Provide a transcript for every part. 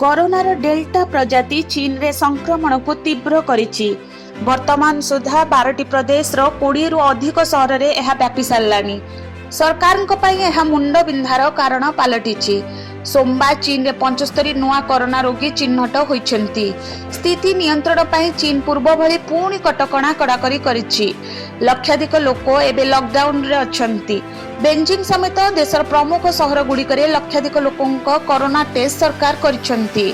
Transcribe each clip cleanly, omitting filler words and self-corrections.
कोरोनार delta प्रजाति चीन रे संक्रमण को तीव्र करिछि। वर्तमान सुधा 12टी प्रदेश 20 रु अधिक सहर में यह व्यापी सारानी। सरकार मुंड बिंधार कारण पलटिछि। सोमवार चीन रे 75 नुआ कोरोना रोगी चिन्हट होइछन्ति। स्थिति नियंत्रण पाई चीन पूर्व भली पुणी कटकणा कड़ाकड़ी करिछि। लक्षाधिक लोक एबे लॉकडाउन रे अछन्ति। बेजिंग समेत देशर प्रमुख सहर गुड़िकरे लक्षाधिक लोकंक कोरोना टेस्ट सरकार करिछन्ति।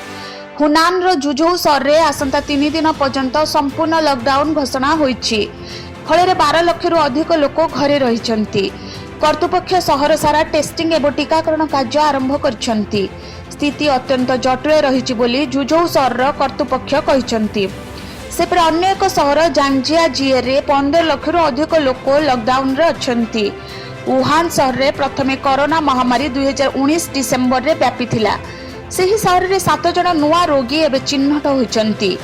हुनान रो जुझौ सहर रे आसंता 3 दिन पर्यंत संपूर्ण लॉकडाउन घोषणा होइछि। फଳରେ 12 लाख रु अधिक लोक घरे रहिछन्ति। कर्तृपक्ष सहर सारा टेस्टिंग एवं टीकाकरण कार्य आरंभ करिछन्ति। स्थिति अत्यंत जटिल रहिछि बोली जुझौ सहर कर्तृपक्ष कहिछन्ति। सेपरे अन्य एक सहर जांजियाजिए रे 15 लाख रु अधिक लोक लॉकडाउन रे अछन्ति। वुहान सहर रे प्रथमे कोरोना महामारी 2019 डिसेम्बर रे व्यापी थिला। सेही सहर रे 7 जण नुआ रोगी एबे चिन्हट होइछन्ति।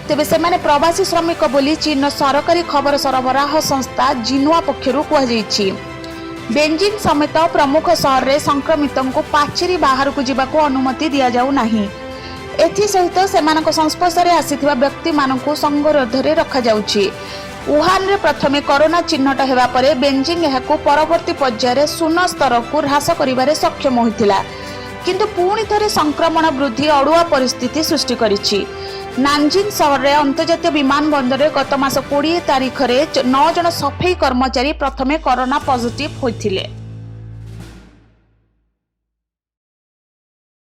तेबे सेमाने प्रवासी श्रमिक बोली चीन सरकारी खबर सरबराह संस्था जिन्हुआ पक्षरु कुहाଯାଇଛି। बेजिंग समेत प्रमुख सहर रे संक्रमितों को पाचेरी बाहर को जीवाको अनुमति दिया जाऊ नाही। एथि सहित सेमानक संस्पर्श रे आसीथिबा व्यक्ति मानकु संगरोध रे रखा जाउछि। वुहान रे प्रथमे कोरोना चिन्हट हेबा परे बेजिंग एहाको परवर्ती पर्याय शून्य स्तर को ह्रास करिबारे सक्षम होइतिला। किंतु पुणी थरे संक्रमण वृद्धि अड़ुआ परिस्थिति सृष्टि करिछि। नानजिंग सहर रे अंतर्जातीय विमान बंदर रे गत मास 20 तारिख रे 9 जन सफाई कर्मचारी प्रथमे कोरोना पॉजिटिव होइथिले।